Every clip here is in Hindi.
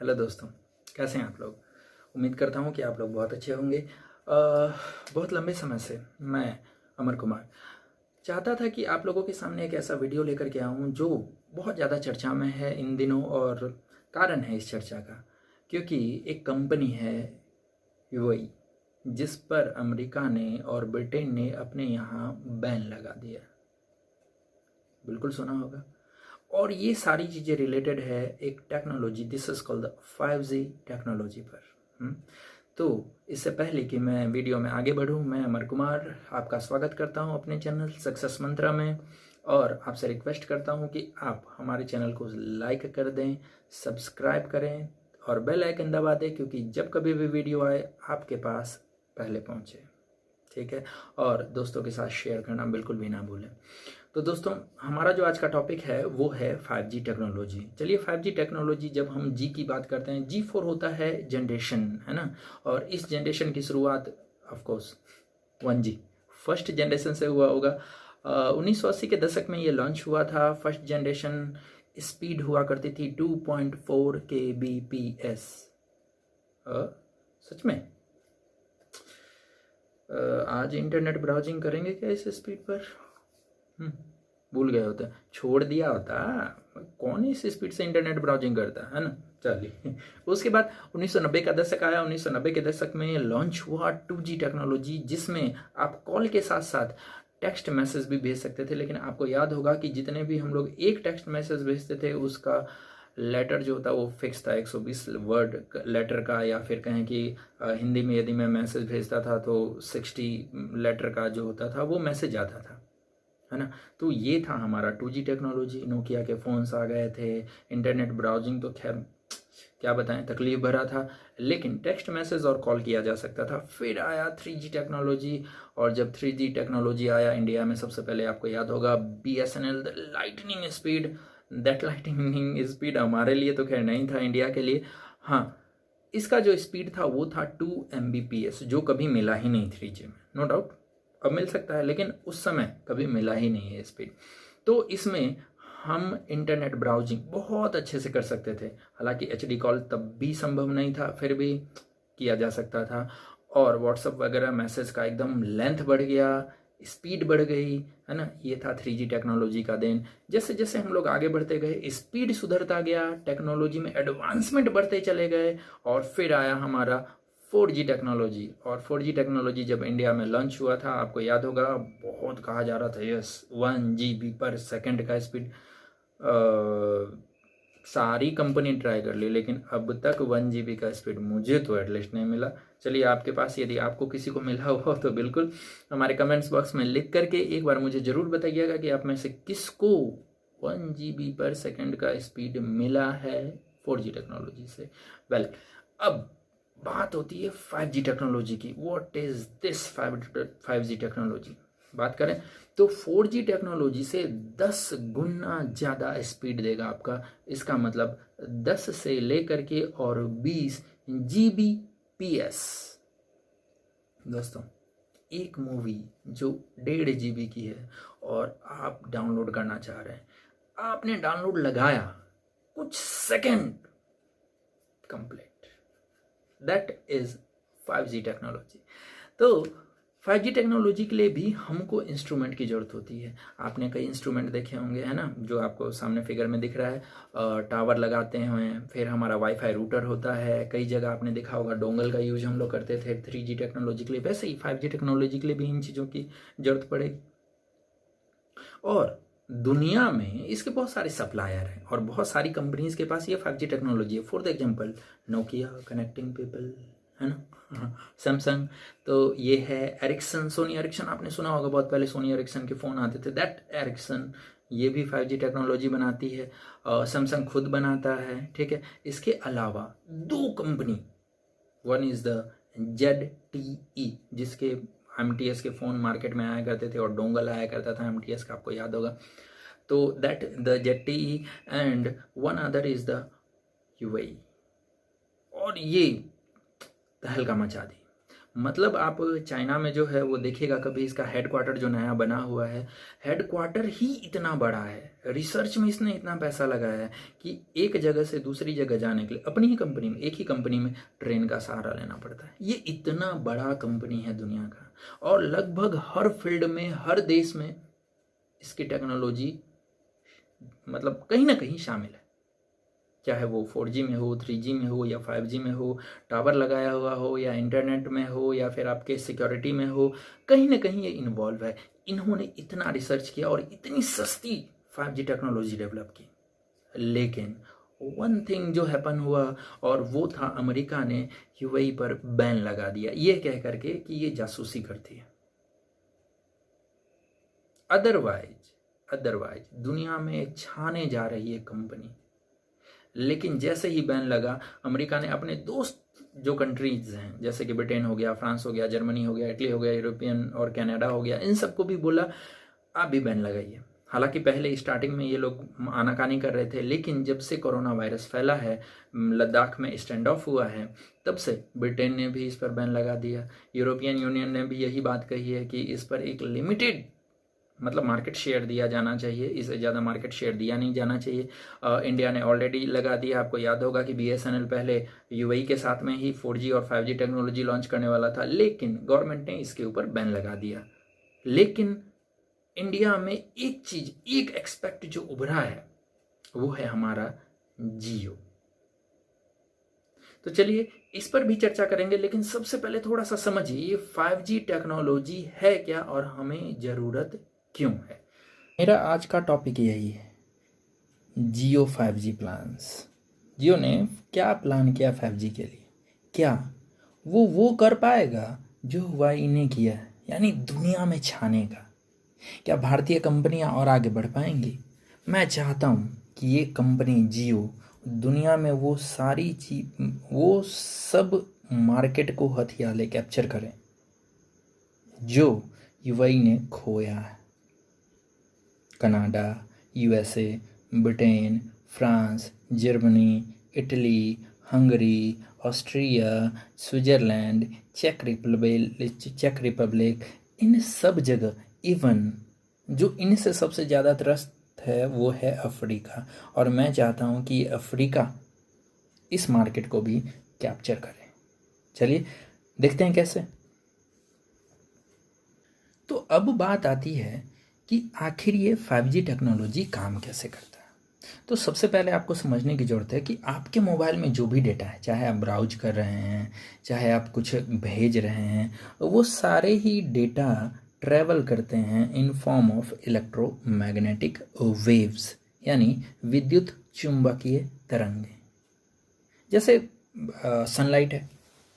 हेलो दोस्तों, कैसे हैं आप लोग। उम्मीद करता हूँ कि आप लोग बहुत अच्छे होंगे। बहुत लंबे समय से मैं अमर कुमार चाहता था कि आप लोगों के सामने एक ऐसा वीडियो लेकर के आऊँ जो बहुत ज़्यादा चर्चा में है इन दिनों। और कारण है इस चर्चा का, क्योंकि एक कंपनी है यूएई जिस पर अमेरिका ने और ब्रिटेन ने अपने यहाँ बैन लगा दिया। बिल्कुल सुना होगा। और ये सारी चीज़ें रिलेटेड है एक technology, this is called the 5G technology पर। तो इससे पहले कि मैं वीडियो में आगे बढ़ूं, मैं अमर कुमार आपका स्वागत करता हूं अपने चैनल सक्सेस मंत्रा में। और आपसे रिक्वेस्ट करता हूं कि आप हमारे चैनल को लाइक कर दें, सब्सक्राइब करें और बेल आइकन दबा दें, क्योंकि जब कभी भी वीडियो आए आपके पास पहले पहुंचे। ठीक है। और दोस्तों के साथ शेयर करना बिल्कुल भी ना भूलें। तो दोस्तों, हमारा जो आज का टॉपिक है वो है 5G टेक्नोलॉजी। चलिए, 5G टेक्नोलॉजी, जब हम जी की बात करते हैं, G4 होता है जनरेशन, है ना। और इस जनरेशन की शुरुआत of course 1G first generation से हुआ होगा। 1980 के दशक में ये लॉन्च हुआ था। फर्स्ट जनरेशन स्पीड हुआ करती थी 2.4 kbps। सच में आज इंटरनेट ब्राउजिंग करेंगे क्या इस स्पीड पर? भूल गए होता, छोड़ दिया होता। कौन इस स्पीड से इंटरनेट ब्राउजिंग करता है ना। चलिए, उसके बाद 1990 का दशक आया। 1990 के दशक में लॉन्च हुआ 2G टेक्नोलॉजी, जिसमें आप कॉल के साथ साथ टेक्स्ट मैसेज भी भेज सकते थे। लेकिन आपको याद होगा कि जितने भी हम लोग एक टेक्स्ट मैसेज भेजते थे, उसका लेटर जो होता वो फिक्स था, 120 वर्ड लेटर का। या फिर कहें कि हिंदी में यदि मैं मैसेज भेजता था तो 60 लेटर का जो होता था वो मैसेज आता था, है ना। तो ये था हमारा 2G टेक्नोलॉजी। नोकिया के फ़ोन्स आ गए थे। इंटरनेट ब्राउजिंग तो खैर क्या बताएं, तकलीफ भरा था, लेकिन टेक्स्ट मैसेज और कॉल किया जा सकता था। फिर आया 3G टेक्नोलॉजी। और जब 3G टेक्नोलॉजी आया इंडिया में, सबसे पहले आपको याद होगा BSNL, the lightning speed. That lightning speed हमारे लिए तो खैर नहीं था, इंडिया के लिए। हाँ, इसका जो स्पीड था वो था 2 Mbps, जो कभी मिला ही नहीं 3G में। नो डाउट अब मिल सकता है, लेकिन उस समय कभी मिला ही नहीं है स्पीड। तो इसमें हम इंटरनेट ब्राउजिंग बहुत अच्छे से कर सकते थे। हालांकि HD कॉल तब भी संभव नहीं था, फिर भी किया जा सकता था। और व्हाट्सअप वगैरह मैसेज का एकदम लेंथ बढ़ गया, स्पीड बढ़ गई, है ना। ये था 3G टेक्नोलॉजी का देन। जैसे जैसे हम लोग आगे बढ़ते गए, स्पीड सुधरता गया, टेक्नोलॉजी में एडवांसमेंट बढ़ते चले गए। और फिर आया हमारा 4G टेक्नोलॉजी। और 4G टेक्नोलॉजी जब इंडिया में लॉन्च हुआ था, आपको याद होगा, बहुत कहा जा रहा था, यस 1 GB/सेकेंड का स्पीड। सारी कंपनी ट्राई कर ली, लेकिन अब तक 1 GB का स्पीड मुझे तो एटलीस्ट नहीं मिला। चलिए, आपके पास यदि आपको किसी को मिला हो तो बिल्कुल हमारे कमेंट्स बॉक्स में लिख करके एक बार मुझे ज़रूर बताइएगा कि आप में से किसको 1 GB/सेकेंड का स्पीड मिला है 4G टेक्नोलॉजी से। वेल, अब बात होती है 5G टेक्नोलॉजी की। What is this 5G technology? बात करें तो 4G टेक्नोलॉजी से 10 गुना ज़्यादा स्पीड देगा आपका। इसका मतलब 10 से लेकर के और 20 Gbps। दोस्तों, एक मूवी जो 1.5 GB की है और आप डाउनलोड करना चाह रहे हैं, आपने डाउनलोड लगाया, कुछ second complete. That is 5G technology. तो 5G टेक्नोलॉजी के लिए भी हमको इंस्ट्रूमेंट की ज़रूरत होती है। आपने कई इंस्ट्रूमेंट देखे होंगे, है ना, जो आपको सामने फिगर में दिख रहा है। टावर लगाते हैं, फिर हमारा वाईफाई रूटर होता है। कई जगह आपने देखा होगा डोंगल का यूज हम लोग करते थे 3G टेक्नोलॉजी के लिए। वैसे ही 5G टेक्नोलॉजी के लिए भी इन चीज़ों की ज़रूरत पड़ेगी। और दुनिया में इसके बहुत सारे सप्लायर हैं और बहुत सारी कंपनीज के पास ये 5G टेक्नोलॉजी है। For the example, Nokia connecting people, है ना, सैमसंग, तो ये है एरिक्सन, सोनी एरिक्सन, आपने सुना होगा, बहुत पहले सोनी एरिक्सन के फ़ोन आते थे। दैट एरिक्सन ये भी 5G टेक्नोलॉजी बनाती है। सैमसंग खुद बनाता है, ठीक है। इसके अलावा दो company, one is the ZTE, जिसके MTS के फ़ोन मार्केट में आया करते थे और डोंगल आया करता था MTS का, आपको याद होगा। तो that the ZTE and one other is the UAE। और ये तहलका मचा दी। मतलब आप चाइना में जो है वो देखिएगा कभी, इसका हेडक्वार्टर जो नया बना हुआ है, हेडक्वार्टर ही इतना बड़ा है, रिसर्च में इसने इतना पैसा लगाया है कि एक जगह से दूसरी जगह जाने के लिए अपनी ही कंपनी में, एक ही कंपनी में ट्रेन का सहारा लेना पड़ता है। ये इतना बड़ा कंपनी है दुनिया का, और लगभग हर फील्ड में, हर देश में इसकी टेक्नोलॉजी मतलब कहीं ना कहीं शामिल है, चाहे वो 4G में हो, 3G में हो या 5G में हो, टावर लगाया हुआ हो या इंटरनेट में हो या फिर आपके सिक्योरिटी में हो, कहीं ना कहीं ये इन्वॉल्व है। इन्होंने इतना रिसर्च किया और इतनी सस्ती 5G टेक्नोलॉजी डेवलप की, लेकिन वन थिंग जो हैपन हुआ, और वो था अमेरिका ने यूएई पर बैन लगा दिया, ये कह करके कि ये जासूसी करती है। अदरवाइज दुनिया में छाने जा रही है कंपनी, लेकिन जैसे ही बैन लगा, अमेरिका ने अपने दोस्त जो कंट्रीज हैं, जैसे कि ब्रिटेन हो गया, फ्रांस हो गया, जर्मनी हो गया, इटली हो गया, यूरोपियन और कनाडा हो गया, इन सबको भी बोला आप भी बैन लगाइए। हालांकि पहले स्टार्टिंग में ये लोग आनाकानी कर रहे थे, लेकिन जब से कोरोना वायरस फैला है, लद्दाख में स्टैंड ऑफ हुआ है, तब से ब्रिटेन ने भी इस पर बैन लगा दिया। यूरोपियन यूनियन ने भी यही बात कही है कि इस पर एक लिमिटेड मतलब मार्केट शेयर दिया जाना चाहिए, इससे ज़्यादा मार्केट शेयर दिया नहीं जाना चाहिए। इंडिया ने ऑलरेडी लगा दिया। आपको याद होगा कि BSNL पहले यूएई के साथ में ही 4G और 5G टेक्नोलॉजी लॉन्च करने वाला था, लेकिन गवर्नमेंट ने इसके ऊपर बैन लगा दिया। लेकिन इंडिया में एक चीज, एक एक्सपेक्ट जो उभरा है, वो है हमारा जियो। तो चलिए इस पर भी चर्चा करेंगे, लेकिन सबसे पहले थोड़ा सा समझिए ये 5G टेक्नोलॉजी है क्या और हमें ज़रूरत क्यों है। मेरा आज का टॉपिक यही है, जियो 5G प्लान्स। जियो ने क्या प्लान किया 5G के लिए? क्या वो कर पाएगा जो हुवाई ने किया, यानी दुनिया में छाने का? क्या भारतीय कंपनियां और आगे बढ़ पाएंगी? मैं चाहता हूं कि ये कंपनी जियो दुनिया में वो सारी चीज, वो सब मार्केट को हथियाले कैप्चर करें जो यूएई ने खोया है। Canada, USA, Britain, France, Germany, Italy, Hungary, Austria, Switzerland, चेक रिपब्लिक, इन सब जगह, इवन जो इनसे सबसे ज़्यादा त्रस्त है वो है अफ्रीका, और मैं चाहता हूँ कि अफ्रीका इस मार्केट को भी कैप्चर करे। चलिए देखते हैं कैसे। तो अब बात आती है कि आखिर ये 5G टेक्नोलॉजी काम कैसे करता है। तो सबसे पहले आपको समझने की ज़रूरत है कि आपके मोबाइल में जो भी डेटा है, चाहे आप ब्राउज कर रहे हैं, चाहे आप कुछ भेज रहे हैं, वो सारे ही डेटा ट्रैवल करते हैं in form of electromagnetic waves, यानी विद्युत चुंबकीय तरंगें। जैसे सनलाइट है,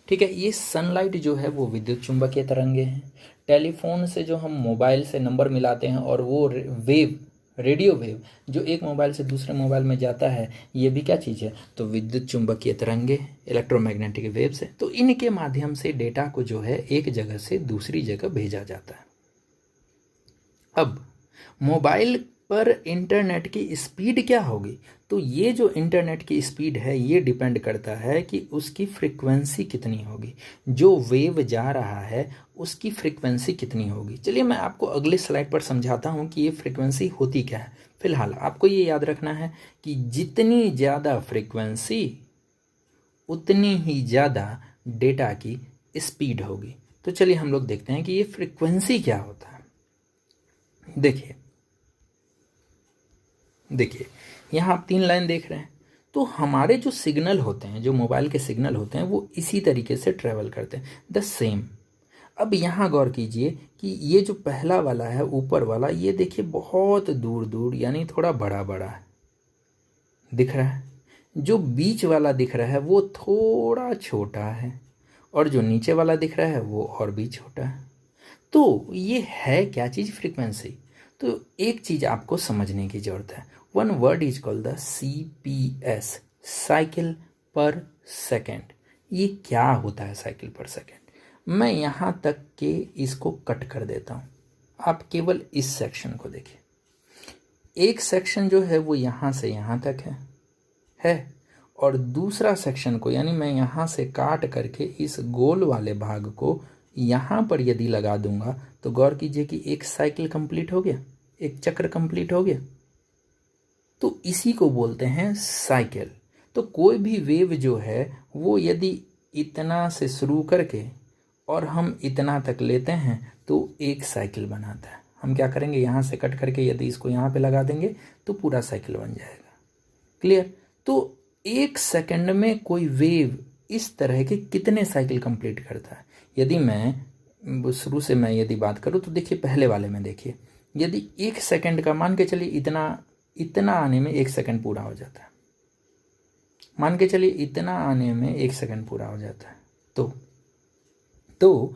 ठीक है, ये सनलाइट जो है वो विद्युत चुंबकीय तरंगें हैं। टेलीफोन से जो हम मोबाइल से नंबर मिलाते हैं और वो वेव, रेडियो वेव जो एक मोबाइल से दूसरे मोबाइल में जाता है, ये भी क्या चीज़ है? तो विद्युत चुंबकीय तरंगे, इलेक्ट्रोमैग्नेटिक वेव्स है। तो इनके माध्यम से डेटा को जो है एक जगह से दूसरी जगह भेजा जाता है। अब मोबाइल पर इंटरनेट की स्पीड क्या होगी? तो ये जो इंटरनेट की स्पीड है ये डिपेंड करता है कि उसकी फ्रीक्वेंसी कितनी होगी, जो वेव जा रहा है उसकी फ्रीक्वेंसी कितनी होगी। चलिए मैं आपको अगले स्लाइड पर समझाता हूँ कि ये फ्रीक्वेंसी होती क्या है। फिलहाल आपको ये याद रखना है कि जितनी ज़्यादा फ्रीक्वेंसी उतनी ही ज़्यादा डेटा की स्पीड होगी। तो चलिए हम लोग देखते हैं कि ये फ्रीक्वेंसी क्या होता है। देखिए यहाँ आप 3 लाइन देख रहे हैं। तो हमारे जो सिग्नल होते हैं, जो मोबाइल के सिग्नल होते हैं, वो इसी तरीके से ट्रेवल करते हैं, द सेम। अब यहाँ गौर कीजिए कि ये जो पहला वाला है ऊपर वाला, ये देखिए बहुत दूर दूर यानी थोड़ा बड़ा बड़ा है, दिख रहा है। जो बीच वाला दिख रहा है वो थोड़ा छोटा है, और जो नीचे वाला दिख रहा है वो और भी छोटा है। तो ये है क्या चीज़? फ्रीक्वेंसी। तो एक चीज़ आपको समझने की ज़रूरत है। One word is called the CPS, cycle पर सेकेंड। ये क्या होता है साइकिल पर सेकेंड? मैं यहाँ तक के इसको कट कर देता हूँ, आप केवल इस सेक्शन को देखिए। एक सेक्शन जो है वो यहाँ से यहाँ तक है, और दूसरा सेक्शन को यानी मैं यहाँ से काट करके इस गोल वाले भाग को यहाँ पर यदि लगा दूंगा तो गौर कीजिए कि एक साइकिल कंप्लीट हो गया, एक चक्र कंप्लीट हो गया। तो इसी को बोलते हैं साइकिल। तो कोई भी वेव जो है वो यदि इतना से शुरू करके और हम इतना तक लेते हैं तो एक साइकिल बनाता है। हम क्या करेंगे, यहाँ से कट करके यदि इसको यहाँ पे लगा देंगे तो पूरा साइकिल बन जाएगा। क्लियर? तो 1 सेकंड में कोई वेव इस तरह के कितने साइकिल कंप्लीट करता है? यदि मैं शुरू से मैं यदि बात करूँ तो देखिए पहले वाले में देखिए, यदि 1 सेकंड का मान के चलिए इतना आने में 1 सेकंड पूरा हो जाता है। मान के चलिए इतना आने में 1 सेकंड पूरा हो जाता है। तो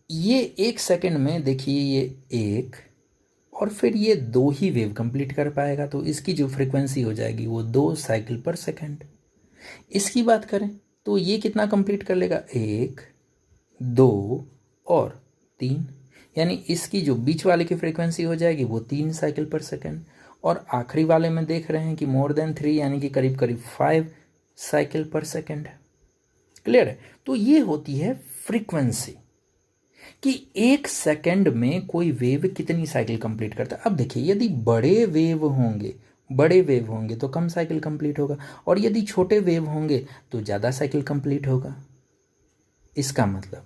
ये 1 सेकंड में देखिए ये 1 और फिर ये 2 ही वेव कंप्लीट कर पाएगा। तो इसकी जो फ्रीक्वेंसी हो जाएगी वो 2 साइकिल पर सेकंड। इसकी बात करें तो ये कितना कंप्लीट कर लेगा, 1 2 और 3, यानी इसकी जो बीच वाले की फ्रीक्वेंसी हो जाएगी वो 3 साइकिल पर सेकंड। और आखिरी वाले में देख रहे हैं कि मोर देन 3 यानी कि करीब करीब 5 साइकिल पर सेकंड। क्लियर है? तो ये होती है फ्रीक्वेंसी कि 1 सेकंड में कोई वेव कितनी साइकिल कंप्लीट करता है। अब देखिए यदि बड़े वेव होंगे तो कम साइकिल कंप्लीट होगा, और यदि छोटे वेव होंगे तो ज़्यादा साइकिल कंप्लीट होगा। इसका मतलब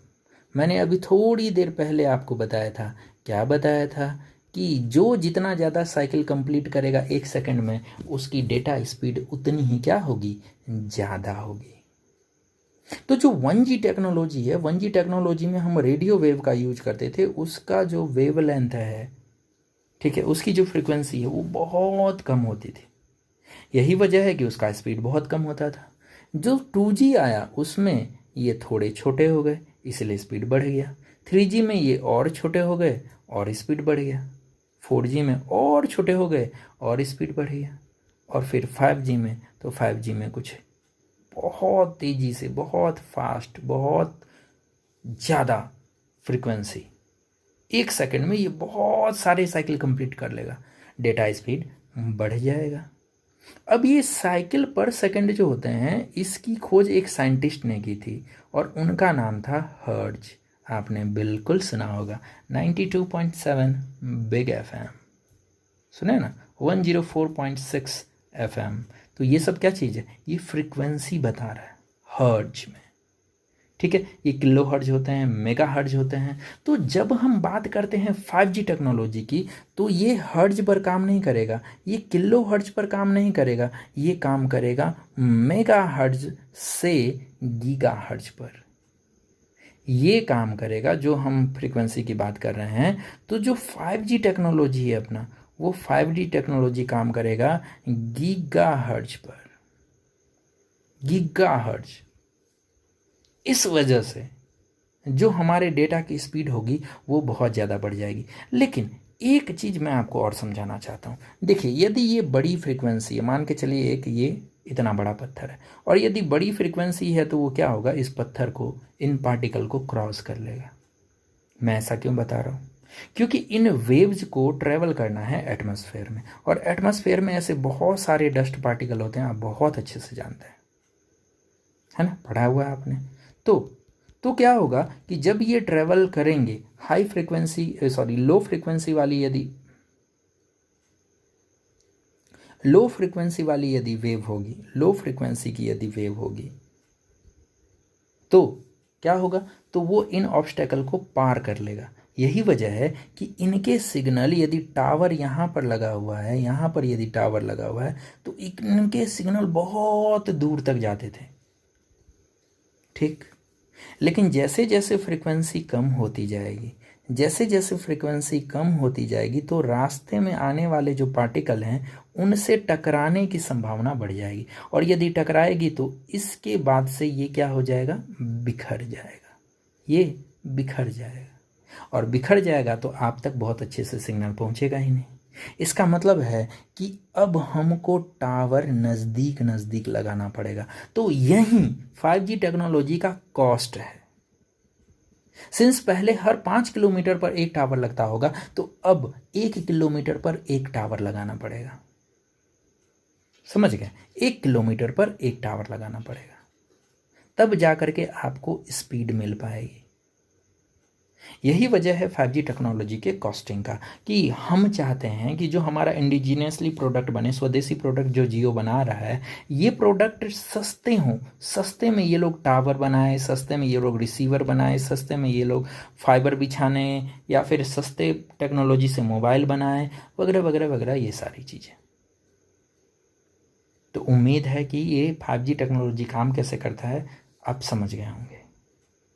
मैंने अभी थोड़ी देर पहले आपको बताया था, क्या बताया था कि जो जितना ज़्यादा साइकिल कंप्लीट करेगा 1 सेकंड में उसकी डेटा स्पीड उतनी ही क्या होगी, ज़्यादा होगी। तो जो 1G टेक्नोलॉजी है, 1G टेक्नोलॉजी में हम रेडियो वेव का यूज करते थे। उसका जो वेवलेंथ है, ठीक है, उसकी जो फ्रीक्वेंसी है वो बहुत कम होती थी। यही वजह है कि उसका स्पीड बहुत कम होता था। जो 2G आया उसमें ये थोड़े छोटे हो गए, इसलिए स्पीड बढ़ गया। 3G में ये और छोटे हो गए और स्पीड बढ़ गया। 4G में और छोटे हो गए और स्पीड बढ़ गया। और फिर 5G में, तो 5G में कुछ बहुत तेज़ी से, बहुत फास्ट, बहुत ज़्यादा फ्रीक्वेंसी, 1 सेकंड में ये बहुत सारे साइकिल कंप्लीट कर लेगा, डेटा स्पीड बढ़ जाएगा। अब ये साइकिल पर सेकंड जो होते हैं इसकी खोज एक साइंटिस्ट ने की थी और उनका नाम था हर्ट्ज। आपने बिल्कुल सुना होगा, 92.7 बिग FM सुने ना, 104.6 FM। तो ये सब क्या चीज़ है, ये फ्रीक्वेंसी बता रहा है हर्ट्ज में। ठीक है, ये किलो हर्ट्ज होते हैं, मेगा हर्ट्ज होते हैं। तो जब हम बात करते हैं 5G टेक्नोलॉजी की तो ये हर्ट्ज पर काम नहीं करेगा, ये किलो हर्ट्ज पर काम नहीं करेगा, ये काम करेगा मेगा हर्ट्ज से गीगा हर्ट्ज पर। ये काम करेगा जो हम फ्रीक्वेंसी की बात कर रहे हैं। तो जो 5G टेक्नोलॉजी है अपना, वो 5G टेक्नोलॉजी काम करेगा गीगा हर्ट्ज पर, गीगा हर्ट्ज। इस वजह से जो हमारे डेटा की स्पीड होगी वो बहुत ज़्यादा बढ़ जाएगी। लेकिन एक चीज़ मैं आपको और समझाना चाहता हूँ। देखिए यदि ये बड़ी फ्रीक्वेंसी है, मान के चलिए एक ये इतना बड़ा पत्थर है, और यदि बड़ी फ्रीक्वेंसी है तो वो क्या होगा, इस पत्थर को, इन पार्टिकल को क्रॉस कर लेगा। मैं ऐसा क्यों बता रहा हूँ, क्योंकि इन वेव्स को ट्रेवल करना है एटमॉस्फेयर में, और एटमॉस्फेयर में ऐसे बहुत सारे डस्ट पार्टिकल होते हैं, आप बहुत अच्छे से जानते हैं, है ना, पढ़ा हुआ है आपने। तो क्या होगा कि जब ये ट्रेवल करेंगे लो फ्रीक्वेंसी वाली यदि लो फ्रीक्वेंसी वाली यदि वेव होगी, लो फ्रीक्वेंसी की यदि वेव होगी तो क्या होगा, तो वो इन ऑब्स्टेकल को पार कर लेगा। यही वजह है कि इनके सिग्नल, यदि टावर यहाँ पर लगा हुआ है, यहाँ पर यदि टावर लगा हुआ है तो इनके सिग्नल बहुत दूर तक जाते थे। ठीक, लेकिन जैसे जैसे फ्रीक्वेंसी कम होती जाएगी, जैसे जैसे फ्रीक्वेंसी कम होती जाएगी तो रास्ते में आने वाले जो पार्टिकल हैं उनसे टकराने की संभावना बढ़ जाएगी, और यदि टकराएगी तो इसके बाद से ये क्या हो जाएगा, बिखर जाएगा, ये बिखर जाएगा, और बिखर जाएगा तो आप तक बहुत अच्छे से सिग्नल पहुंचेगा ही नहीं। इसका मतलब है कि अब हमको टावर नज़दीक नज़दीक लगाना पड़ेगा। तो यही 5G टेक्नोलॉजी का कॉस्ट है। सिंस पहले हर 5 किलोमीटर पर एक टावर लगता होगा, तो अब 1 किलोमीटर पर एक टावर लगाना पड़ेगा। समझ गए? 1 किलोमीटर पर एक टावर लगाना पड़ेगा, तब जा करके आपको स्पीड मिल पाएगी। यही वजह है 5G टेक्नोलॉजी के कॉस्टिंग का, कि हम चाहते हैं कि जो हमारा इंडिजीनियसली प्रोडक्ट बने, स्वदेशी प्रोडक्ट जो जियो बना रहा है, ये प्रोडक्ट सस्ते हों। सस्ते में ये लोग टावर बनाए, सस्ते में ये लोग रिसीवर बनाए, सस्ते में ये लोग फाइबर बिछाने, या फिर सस्ते टेक्नोलॉजी से मोबाइल बनाए, वगैरह वगैरह वगैरह, ये सारी चीज़ें। तो उम्मीद है कि ये 5G टेक्नोलॉजी काम कैसे करता है आप समझ गए होंगे,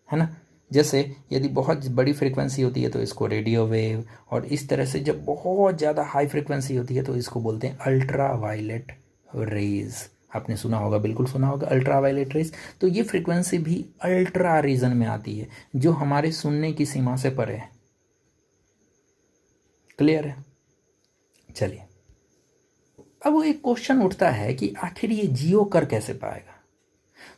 है ना। जैसे यदि बहुत बड़ी फ्रीक्वेंसी होती है तो इसको रेडियो वेव, और इस तरह से जब बहुत ज़्यादा हाई फ्रीक्वेंसी होती है तो इसको बोलते हैं अल्ट्रा वायलेट रेज। आपने सुना होगा, बिल्कुल सुना होगा, अल्ट्रा वायलेट रेज। तो ये फ्रीक्वेंसी भी अल्ट्रा रीजन में आती है, जो हमारे सुनने की सीमा से परे है। क्लियर है? चलिए, अब वो एक क्वेश्चन उठता है कि आखिर ये जियो कर कैसे पाएगा।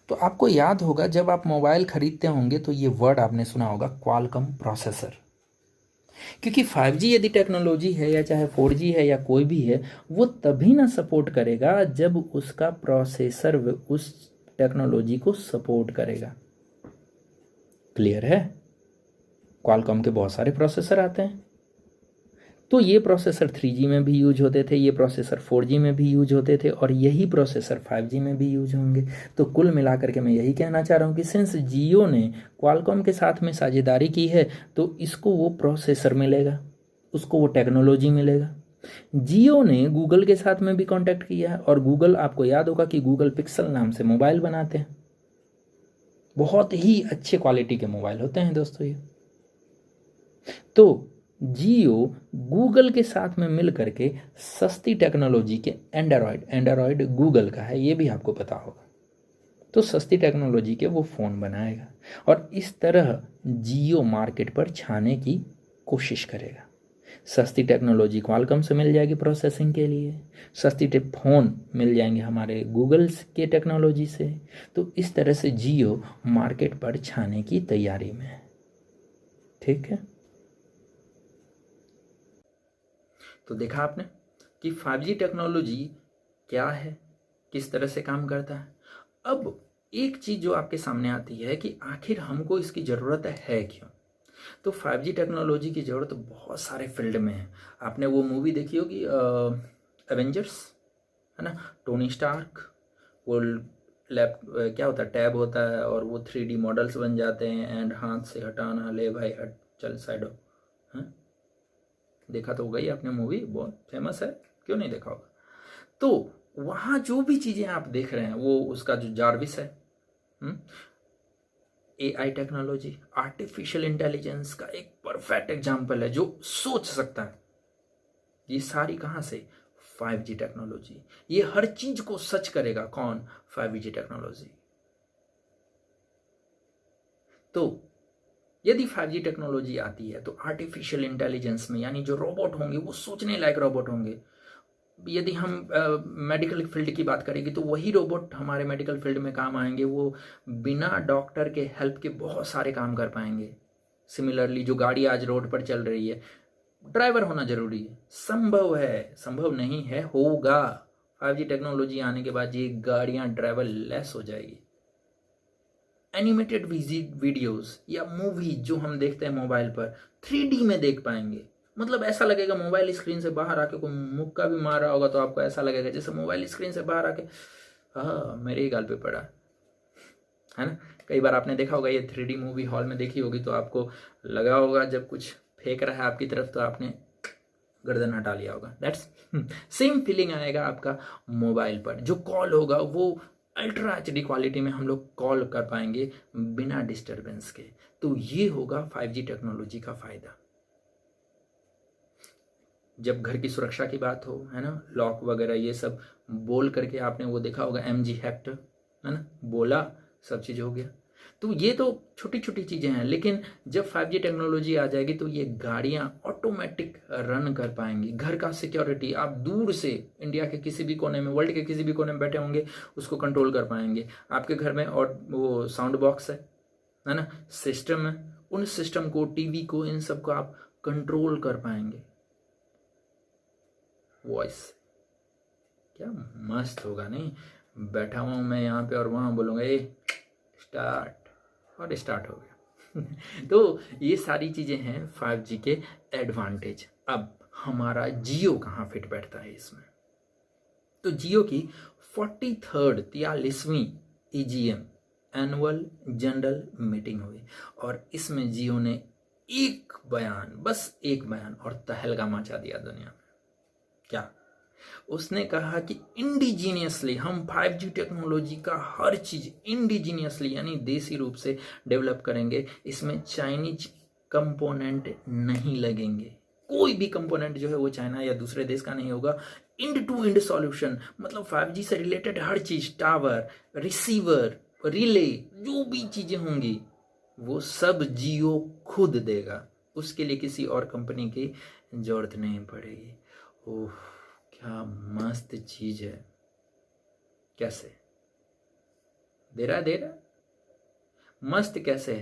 तो आपको याद होगा, जब आप मोबाइल खरीदते होंगे तो ये वर्ड आपने सुना होगा, क्वालकॉम प्रोसेसर। क्योंकि 5G यदि टेक्नोलॉजी है, या चाहे 4G है, या कोई भी है, वो तभी ना सपोर्ट करेगा जब उसका प्रोसेसर उस टेक्नोलॉजी को सपोर्ट करेगा। क्लियर है? क्वालकॉम के बहुत सारे प्रोसेसर आते हैं, तो ये प्रोसेसर 3G में भी यूज होते थे, ये प्रोसेसर 4G में भी यूज होते थे, और यही प्रोसेसर 5G में भी यूज होंगे। तो कुल मिलाकर के मैं यही कहना चाह रहा हूँ कि सिंस जियो ने क्वालकॉम के साथ में साझेदारी की है, तो इसको वो प्रोसेसर मिलेगा, उसको वो टेक्नोलॉजी मिलेगा। जियो ने गूगल के साथ में भी कॉन्टैक्ट किया है, और गूगल, आपको याद होगा कि गूगल पिक्सल नाम से मोबाइल बनाते हैं। बहुत ही अच्छे क्वालिटी के मोबाइल होते हैं दोस्तों ये। तो जियो गूगल के साथ में मिल करके सस्ती टेक्नोलॉजी के, एंड्रॉयड गूगल का है, ये भी आपको पता होगा, तो सस्ती टेक्नोलॉजी के वो फ़ोन बनाएगा, और इस तरह जियो मार्केट पर छाने की कोशिश करेगा। सस्ती टेक्नोलॉजी क्वालकॉम से मिल जाएगी प्रोसेसिंग के लिए, सस्ती फ़ोन मिल जाएंगे हमारे गूगल के टेक्नोलॉजी से। तो इस तरह से जियो मार्केट पर छाने की तैयारी में है। ठीक है, तो देखा आपने कि 5G टेक्नोलॉजी क्या है, किस तरह से काम करता है। अब एक चीज़ जो आपके सामने आती है कि आखिर हमको इसकी ज़रूरत है क्यों। तो 5G टेक्नोलॉजी की ज़रूरत बहुत सारे फील्ड में है। आपने वो मूवी देखी होगी एवेंजर्स, है ना, टोनी स्टार्क, वो लैप क्या होता है, टैब होता है, और वो 3D मॉडल्स बन जाते हैं, एंड हाथ से हटाना, ले भाई हट, चल साइड हो। हाँ, देखा तो होगा ही आपने, मूवी बहुत फेमस है, क्यों नहीं देखा होगा। तो वहाँ जो भी चीज़ें आप देख रहे हैं, वो उसका जो जार्विस है, AI टेक्नोलॉजी, आर्टिफिशियल इंटेलिजेंस का एक परफेक्ट एग्जाम्पल है, जो सोच सकता है। ये सारी कहाँ से? 5G technology. ये हर चीज को सच करेगा कौन? 5G technology. तो यदि 5G टेक्नोलॉजी आती है तो आर्टिफिशियल इंटेलिजेंस में, यानी जो रोबोट होंगे वो सोचने लायक रोबोट होंगे। यदि हम मेडिकल फील्ड की बात करेंगे तो वही रोबोट हमारे मेडिकल फील्ड में काम आएंगे, वो बिना डॉक्टर के हेल्प के बहुत सारे काम कर पाएंगे। सिमिलरली जो गाड़ी आज रोड पर चल रही है, ड्राइवर होना जरूरी है? संभव है, संभव नहीं है, होगा। 5G टेक्नोलॉजी आने के बाद ये गाड़ियां ड्राइवर लेस हो जाएगी। एनिमेटेड वीडियोस या मूवी जो हम देखते हैं मोबाइल पर, 3D में देख पाएंगे। मतलब ऐसा लगेगा मोबाइल स्क्रीन से बाहर आके कोई मुक्का भी मार रहा होगा तो आपको ऐसा लगेगा जैसे मोबाइल स्क्रीन से बाहर आके हाँ मेरे ही गाल पे पड़ा है ना। कई बार आपने देखा होगा ये 3D मूवी हॉल में देखी होगी तो आपको लगा होगा जब कुछ फेंक रहा है आपकी तरफ तो आपने गर्दन हटा लिया होगा। दैट्स सेम फीलिंग आएगा आपका मोबाइल पर। जो कॉल होगा वो अल्ट्रा HD क्वालिटी में हम लोग कॉल कर पाएंगे बिना डिस्टरबेंस के। तो ये होगा 5G टेक्नोलॉजी का फायदा। जब घर की सुरक्षा की बात हो, है ना, लॉक वगैरह ये सब बोल करके आपने वो देखा होगा MG हैक्ट, है ना, बोला सब चीज़ हो गया। तो ये तो छोटी छोटी चीज़ें हैं, लेकिन जब 5G टेक्नोलॉजी आ जाएगी तो ये गाड़ियाँ ऑटोमेटिक रन कर पाएंगी। घर का सिक्योरिटी आप दूर से इंडिया के किसी भी कोने में, वर्ल्ड के किसी भी कोने में बैठे होंगे उसको कंट्रोल कर पाएंगे। आपके घर में और वो साउंड बॉक्स है ना, सिस्टम है, उन सिस्टम को, टीवी को, इन सब को आप कंट्रोल कर पाएंगे वॉइस। क्या मस्त होगा नहीं। बैठा हुआ हूँ मैं यहाँ पे और वहाँ बोलूँगा ए स्टार्ट, और स्टार्ट हो गया। तो ये सारी चीज़ें हैं 5G के एडवांटेज। अब हमारा जियो कहाँ फिट बैठता है इसमें? तो जियो की 43वीं EGM एनुअल जनरल मीटिंग हुई और इसमें जियो ने एक बयान, बस एक बयान, और तहलका मचा दिया दुनिया में। क्या? उसने कहा कि इंडिजीनियसली हम 5G टेक्नोलॉजी का हर चीज इंडिजीनियसली यानी देसी रूप से डेवलप करेंगे, इसमें चाइनीज कंपोनेंट नहीं लगेंगे, कोई भी कंपोनेंट जो है वो चाइना या दूसरे देश का नहीं होगा। इंड टू इंड सॉल्यूशन, मतलब 5G से रिलेटेड हर चीज, टावर, रिसीवर, रिले, जो भी चीजें होंगी वो सब जियो खुद देगा, उसके लिए किसी और कंपनी की जरूरत नहीं पड़ेगी। ओह क्या मस्त चीज है। कैसे दे रहा मस्त कैसे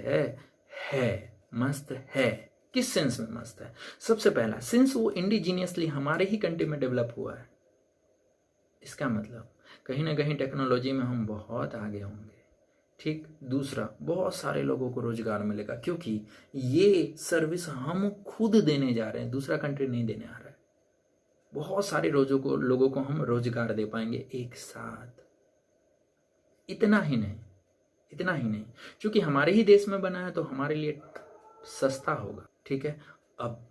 है मस्त है। किस सेंस में मस्त है? सबसे पहला सिंस वो इंडिजीनियसली हमारे ही कंट्री में डेवलप हुआ है, इसका मतलब कहीं ना कहीं टेक्नोलॉजी में हम बहुत आगे होंगे। ठीक। दूसरा, बहुत सारे लोगों को रोजगार मिलेगा क्योंकि ये सर्विस हम खुद देने जा रहे हैं, दूसरा कंट्री नहीं देने आ रहा है। बहुत सारे लोगों को हम रोजगार दे पाएंगे एक साथ। इतना ही नहीं, क्योंकि हमारे ही देश में बना है तो हमारे लिए सस्ता होगा। ठीक है। अब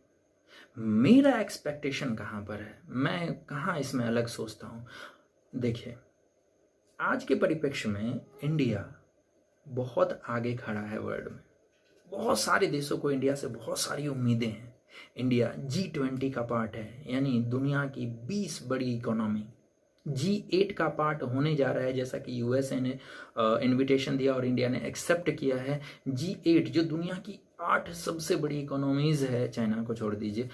मेरा एक्सपेक्टेशन कहां पर है, मैं कहां इसमें अलग सोचता हूं। देखिए, आज के परिप्रेक्ष्य में इंडिया बहुत आगे खड़ा है वर्ल्ड में। बहुत सारे देशों को इंडिया से बहुत सारी उम्मीदें हैं। इंडिया G20 का पार्ट है, यानी दुनिया की 20 बड़ी इकोनॉमी। G8 का पार्ट होने जा रहा है, जैसा कि USA ने इनविटेशन दिया और इंडिया ने एक्सेप्ट किया है। G8 जो दुनिया की 8 सबसे बड़ी इकोनॉमीज है, चाइना को छोड़ दीजिए,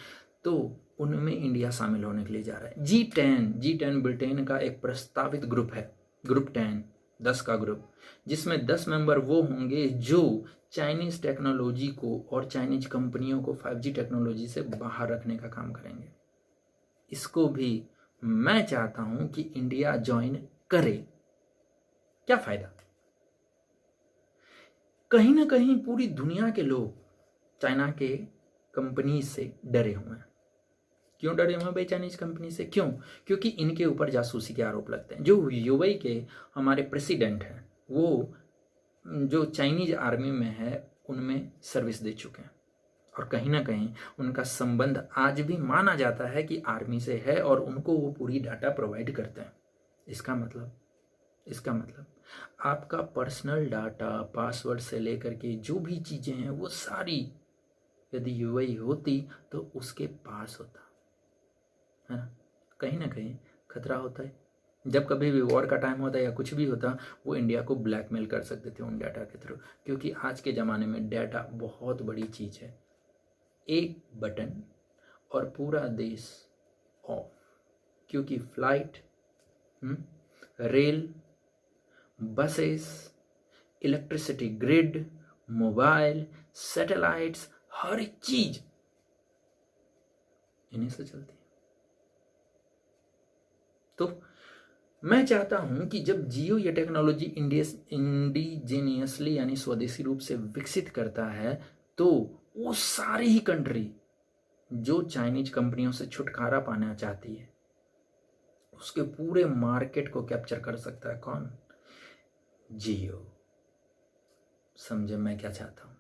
तो उनमें इंडिया शामिल होने के लिए जा रहा है। G10 ब्रिटेन का एक प्रस्तावित ग्रुप है, ग्रुप 10 का ग्रुप, जिसमें 10 मेंबर वो होंगे जो चाइनीज टेक्नोलॉजी को और चाइनीज कंपनियों को 5G टेक्नोलॉजी से बाहर रखने का काम करेंगे। इसको भी मैं चाहता हूं कि इंडिया ज्वाइन करे। क्या फायदा? कहीं ना कहीं पूरी दुनिया के लोग चाइना के कंपनी से डरे हुए हैं। क्यों डरे हुए भाई चाइनीज कंपनी से? क्यों? क्योंकि इनके ऊपर जासूसी के आरोप लगते हैं। जो यूएई के हमारे प्रेसिडेंट हैं, वो जो चाइनीज आर्मी में है उनमें सर्विस दे चुके हैं और कहीं ना कहीं उनका संबंध आज भी माना जाता है कि आर्मी से है और उनको वो पूरी डाटा प्रोवाइड करते हैं। इसका मतलब आपका पर्सनल डाटा, पासवर्ड से लेकर के जो भी चीजें हैं वो सारी यदि यूएई होती तो उसके पास होता है ना। कहीं ना कहीं खतरा होता है। जब कभी भी वॉर का टाइम होता या कुछ भी होता, वो इंडिया को ब्लैकमेल कर सकते थे उन डाटा के थ्रू, क्योंकि आज के ज़माने में डाटा बहुत बड़ी चीज़ है। एक बटन और पूरा देश ऑफ, क्योंकि flight, rail, buses, electricity grid, mobile, satellites, हर चीज इन्हीं से चलती है। तो मैं चाहता हूं कि जब जियो ये टेक्नोलॉजी इंडिजीनियसली यानी स्वदेशी रूप से विकसित करता है, तो वो सारी ही कंट्री जो चाइनीज कंपनियों से छुटकारा पाना चाहती है, उसके पूरे मार्केट को कैप्चर कर सकता है। कौन? जियो। समझे मैं क्या चाहता हूं?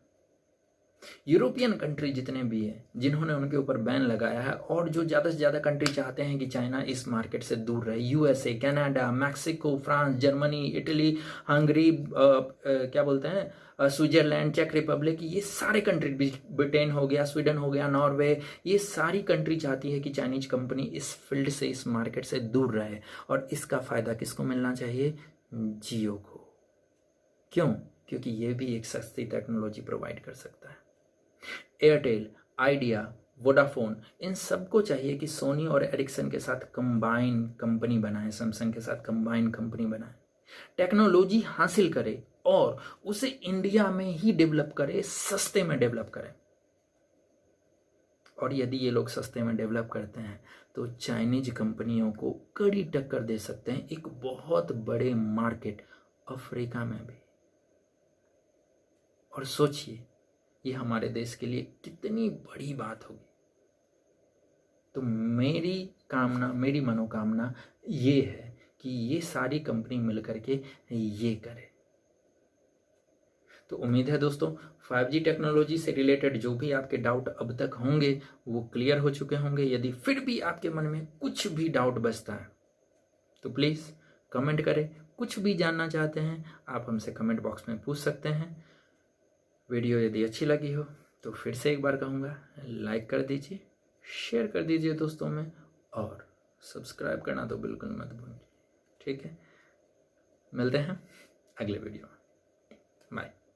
यूरोपियन कंट्री जितने भी हैं जिन्होंने उनके ऊपर बैन लगाया है, और जो ज़्यादा से ज़्यादा कंट्री चाहते हैं कि चाइना इस मार्केट से दूर रहे, USA, Canada, Mexico, France, Germany, Italy, Hungary, क्या बोलते हैं, स्विट्जरलैंड, चेक रिपब्लिक, ये सारे कंट्री, ब्रिटेन हो गया, स्वीडन हो गया, नॉर्वे, ये सारी कंट्री चाहती है कि चाइनीज कंपनी इस फील्ड से, इस मार्केट से दूर रहे। और इसका फ़ायदा किसको मिलना चाहिए? जियो को। क्यों? क्योंकि ये भी एक सस्ती टेक्नोलॉजी प्रोवाइड कर सकता है। एयरटेल, आइडिया, वोडाफोन, इन सबको चाहिए कि सोनी और एरिक्सन के साथ कंबाइन कंपनी बनाए, सैमसंग के साथ कंबाइन कंपनी बनाए, टेक्नोलॉजी हासिल करे और उसे इंडिया में ही डेवलप करे, सस्ते में डेवलप करे। और यदि ये लोग सस्ते में डेवलप करते हैं तो चाइनीज कंपनियों को कड़ी टक्कर दे सकते हैं एक बहुत बड़े मार्केट अफ्रीका में भी। और सोचिए ये हमारे देश के लिए कितनी बड़ी बात होगी। तो मेरी कामना, मेरी मनोकामना ये है कि ये सारी कंपनी मिलकर के ये करे। तो उम्मीद है दोस्तों 5G टेक्नोलॉजी से रिलेटेड जो भी आपके डाउट अब तक होंगे वो क्लियर हो चुके होंगे। यदि फिर भी आपके मन में कुछ भी डाउट बचता है तो प्लीज़ कमेंट करें। कुछ भी जानना चाहते हैं आप हमसे कमेंट बॉक्स में पूछ सकते हैं। वीडियो यदि अच्छी लगी हो तो फिर से एक बार कहूँगा, लाइक कर दीजिए, शेयर कर दीजिए दोस्तों में, और सब्सक्राइब करना तो बिल्कुल मत भूलिए। ठीक है, मिलते हैं अगले वीडियो में। बाय।